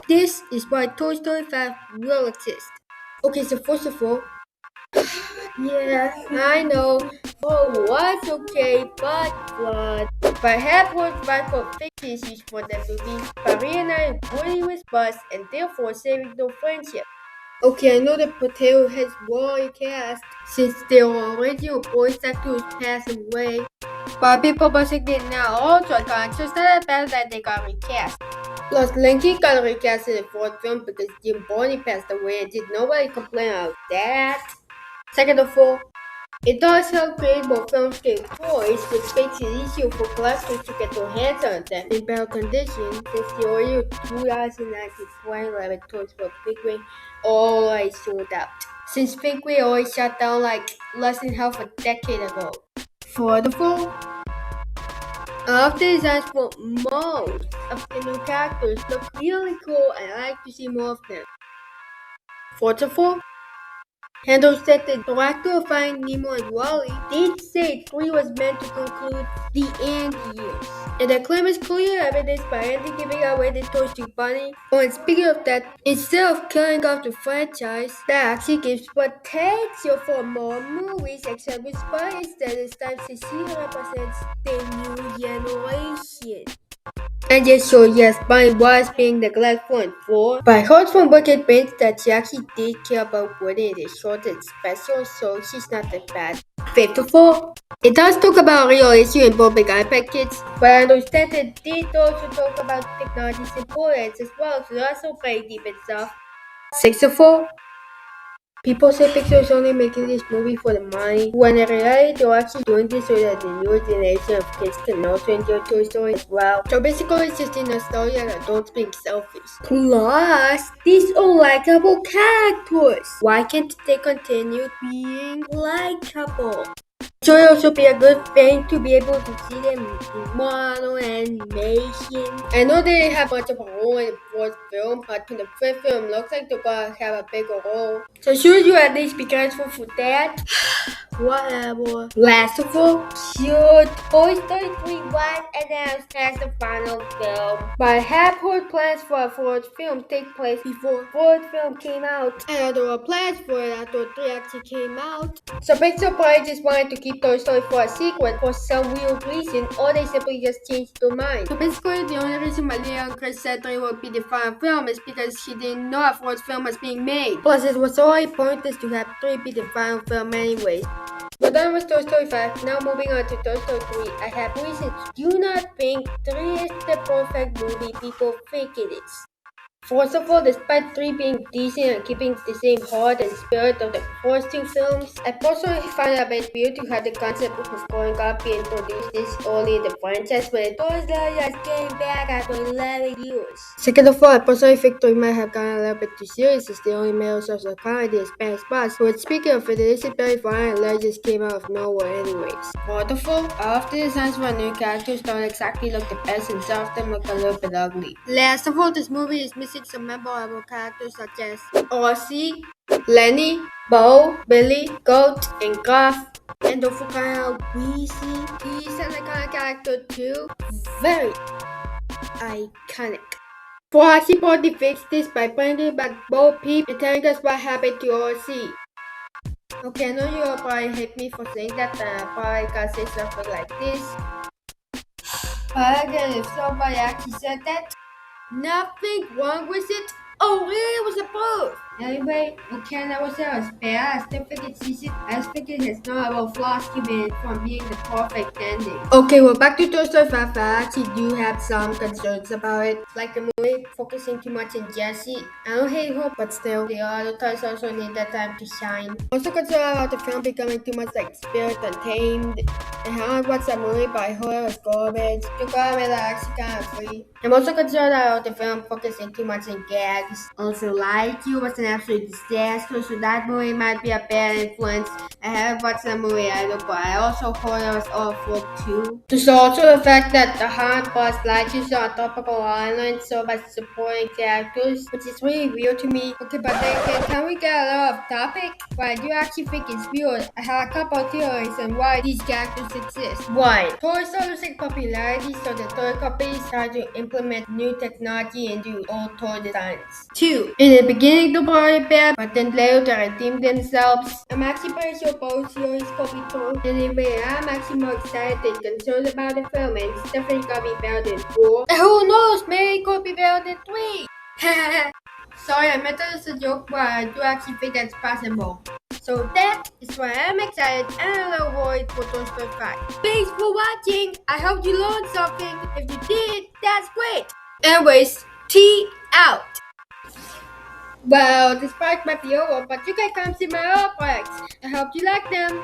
This is why Toy Story 5 will exist. Okay, so first of all, yeah, I know. Oh, what's okay, but what? Perhaps was right for fictitious for the movie, but reuniting Woody with Buzz and therefore saving their friendship. Okay, I know the potato has royal cast since their original voice actors passed away. But people basically now also conscious that they got recast. Plus, Linky got recast in the fourth film because Jim Boney passed away and did nobody complain about that. Second of all, it does help create more film-scale toys, which makes it easier for collectors to get their hands on them in better condition, since the original 2019 2011 toys for Figway always sold out. Since Figway always shut down like less than half a decade ago. Furthermore, after designs for most of the new characters look really cool and I like to see more of them. Fourth of all, Handle said the director of Finding Nemo and Wally did say 3 was meant to conclude the Andy years. And the claim is clear evidence by Andy giving away the toys to Bunny. Oh, and speaking of that, instead of killing off the franchise, that actually gives potential for more movies, except with Bunny instead this time Cecile represents the new generation. And just so yes, Bunny was being neglected for and for. But I heard from Wicked Prince that she actually did care about Woody in the short and special, so she's not that bad. Fifth of all, it does talk about real issue involving iPad kids, but I understand it did also talk about technology's importance as well, so that's also very deep and stuff. Sixth of all, people say Pixar is only making this movie for the money, when in reality they're actually doing this so that the newer generation of kids can also enjoy Toy Story as well. So basically it's just the nostalgia and adults being selfish. Plus, these are likable characters. Why can't they continue being likable? So it also be a good thing to be able to see them in model animation. I know they have much of a role in the fourth film, but in the fifth film looks like they're gonna have a bigger role. So should you at least be grateful for that? Whatever. Last of all, should Toy Story 3 was announced as the final film, but have heard plans for a fourth film take place before fourth film came out, and there were plans for it after 3 actually came out. So Pixar probably just wanted to keep Toy Story for a sequel for some weird reason, or they simply just changed their mind. So basically, the only reason why Leon Chris said 3 would be the final film is because she didn't know a fourth film was being made. Plus, it was already pointless to have 3 be the final film anyways. We're done with Toy Story 5, now moving on to Toy Story 3. I have reasons do not think 3 is the perfect movie people think it is. First of all, despite 3 being decent and keeping the same heart and spirit of the first 2 films, I personally find it a bit weird to have the concept of growing up being introduced this early in the franchise when the Toy Story just came back after 11 years. Second of all, I personally think 3 might have gone a little bit too serious as the only male source of comedy is Spanish Bus, but speaking of it, it isn't very funny and Larry just came out of nowhere anyways. Third of all, all of the designs for new characters don't exactly look the best and some of them look a little bit ugly. Last of all, this movie is missing some memorable characters such as Ozzy, Lenny, Bo, Billy, Goat, and Gruff. And don't forget how Weezy, he's an iconic character too. Very iconic. Foxy Party fixed this by bringing back Bo Peep and telling us what happened to Ozzy. Okay, I know you all probably hate me for saying that, and I probably gotta say something like this. But again, if somebody actually said that, nothing wrong with it. Oh, really? It was a proof. Anyway, okay, that was bad. I still think it's decent. I just think it has no other flaws keeping it from being the perfect ending. Okay, well, back to Toy Story 5. I actually do have some concerns about it. Like the movie focusing too much on Jessie. I don't hate her, but still, the other toys also need that time to shine. Also concerned about the film becoming too much like Spirit Untamed. And how I watched that movie, but I heard it was garbage. The garbage are actually kind of free. I'm also concerned about the film focusing too much on gags. Also, Like You was an absolute disaster, so that movie might be a bad influence. I haven't watched that movie either, but I also heard it was awful too. There's also the fact that the Han Buzz Lightyear's on a tropical island, so by supporting characters, which is really weird to me. Okay, but then again, can we get a lot of topic? But I do actually think it's weird. I have a couple of theories on why these characters exist. 1. Toys are losing popularity, so the toy companies try to implement new technology into old toy designs. 2. In the beginning, the party bad, but then later they redeemed themselves. I'm actually pretty sure both series could be told. Anyway, I'm actually more excited and concerned about the film, and it's definitely gonna be better than 4. And who knows, maybe it could be better than 3. Sorry, I meant that as a joke, but I do actually think that's possible. So that is why I'm excited and a little worried for Toy Story 5. Thanks for watching! I hope you learned something. If you did, that's great! Anyways, T out! Well, this part might be over, but you can come see my other projects. I hope you like them.